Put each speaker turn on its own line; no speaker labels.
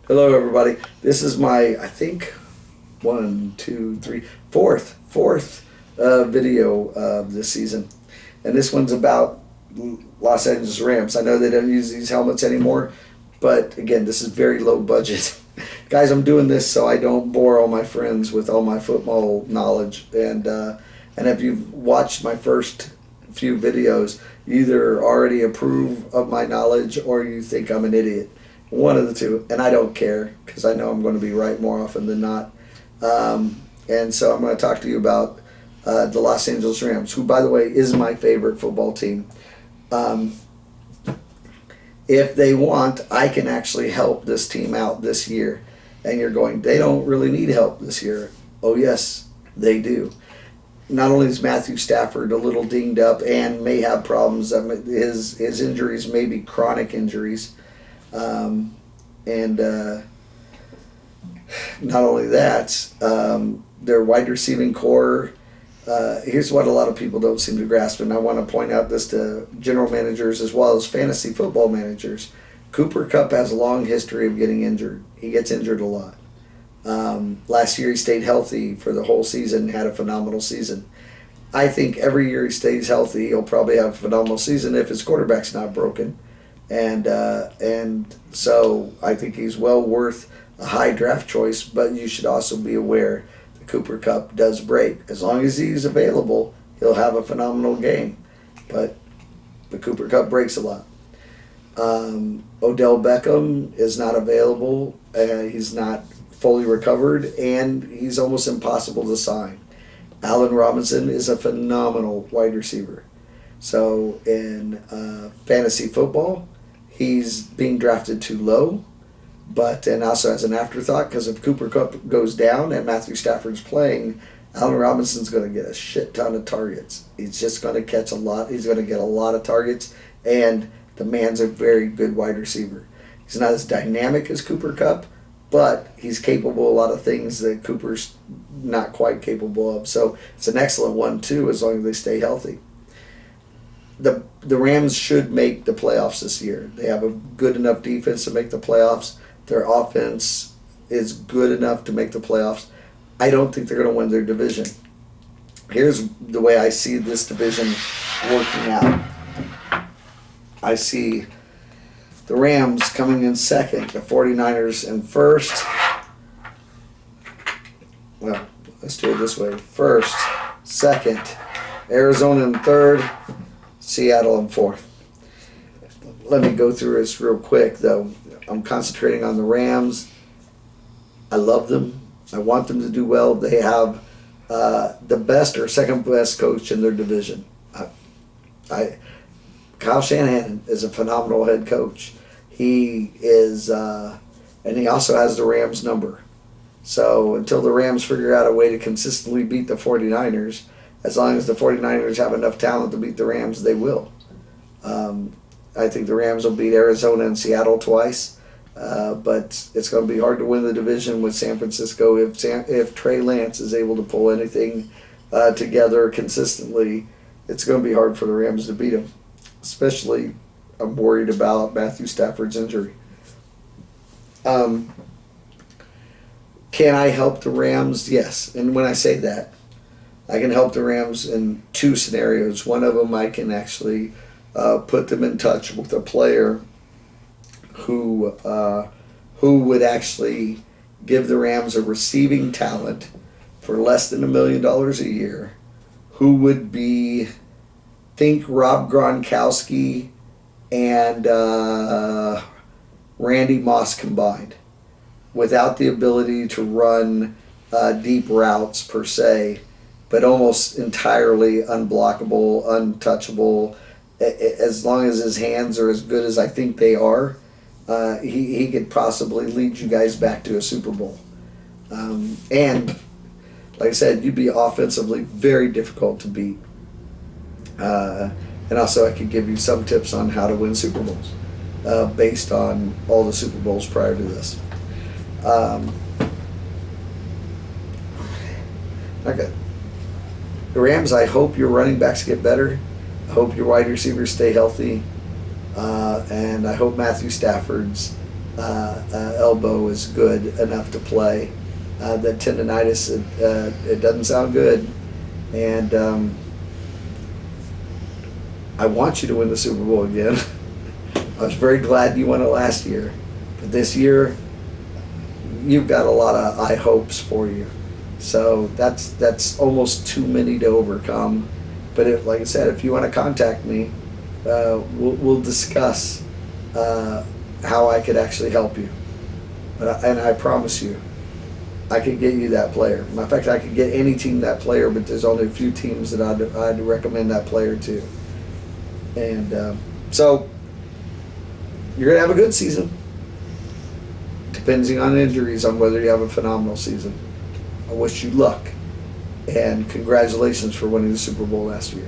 Hello, everybody. This is my, I think, one, two, three, fourth video this season, and this one's about Los Angeles Rams. I know they don't use these helmets anymore, but again, this is very low budget. Guys, I'm doing this so I don't bore all my friends with all my football knowledge, and if you've watched my first few videos, you either already approve of my knowledge or you think I'm an idiot. One of the two, and I don't care because I know I'm going to be right more often than not. And so I'm going to talk to you about the Los Angeles Rams, who, by the way, is my favorite football team. If they want, I can actually help this team out this year. And you're going, they don't really need help this year. Oh, yes, they do. Not only is Matthew Stafford a little dinged up and may have problems, his injuries may be chronic injuries. Not only that, their wide receiving core, here's what a lot of people don't seem to grasp, and I want to point out this to general managers as well as fantasy football managers. Cooper Kupp has a long history of getting injured. He gets injured a lot. Last year he stayed healthy for the whole season and had a phenomenal season. I think every year he stays healthy, he'll probably have a phenomenal season if his quarterback's not broken. And so I think he's well worth a high draft choice, but you should also be aware the Cooper Kupp does break. As long as he's available, he'll have a phenomenal game. But the Cooper Kupp breaks a lot. Odell Beckham is not available. He's not fully recovered, and he's almost impossible to sign. Allen Robinson is a phenomenal wide receiver. So in fantasy football, he's being drafted too low, and also as an afterthought, because if Cooper Kupp goes down and Matthew Stafford's playing, Allen Robinson's going to get a shit ton of targets. He's just going to catch a lot. He's going to get a lot of targets, and the man's a very good wide receiver. He's not as dynamic as Cooper Kupp, but he's capable of a lot of things that Cooper's not quite capable of. So it's an excellent one, too, as long as they stay healthy. The Rams should make the playoffs this year. They have a good enough defense to make the playoffs. Their offense is good enough to make the playoffs. I don't think they're going to win their division. Here's the way I see this division working out. I see the Rams coming in second, the 49ers in first. Well, let's do it this way. First, second, Arizona in third, Seattle in fourth. Let me go through this real quick, though. I'm concentrating on the Rams. I love them. I want them to do well. They have the best or second best coach in their division. Kyle Shanahan is a phenomenal head coach. He is, and he also has the Rams number. So until the Rams figure out a way to consistently beat the 49ers, as long as the 49ers have enough talent to beat the Rams, they will. I think the Rams will beat Arizona and Seattle twice, but it's going to be hard to win the division with San Francisco if Trey Lance is able to pull anything together consistently. It's going to be hard for the Rams to beat them. Especially, I'm worried about Matthew Stafford's injury. Can I help the Rams? Yes. And when I say that, I can help the Rams in two scenarios. One of them, I can actually put them in touch with a player who would actually give the Rams a receiving talent for less than $1 million a year, who would be, think Rob Gronkowski and Randy Moss combined, without the ability to run deep routes per se, but almost entirely unblockable, untouchable. As long as his hands are as good as I think they are, he could possibly lead you guys back to a Super Bowl. And like I said, you'd be offensively very difficult to beat. And also I could give you some tips on how to win Super Bowls based on all the Super Bowls prior to this. Okay. The Rams, I hope your running backs get better. I hope your wide receivers stay healthy. And I hope Matthew Stafford's elbow is good enough to play. The tendonitis, it doesn't sound good. And I want you to win the Super Bowl again. I was very glad you won it last year. But this year, you've got a lot of high hopes for you. So that's almost too many to overcome. But like I said, if you want to contact me, we'll discuss how I could actually help you. And I promise you, I could get you that player. Matter of fact, I could get any team that player, but there's only a few teams that I'd recommend that player to. And so you're going to have a good season, depending on injuries, on whether you have a phenomenal season. I wish you luck, and congratulations for winning the Super Bowl last year.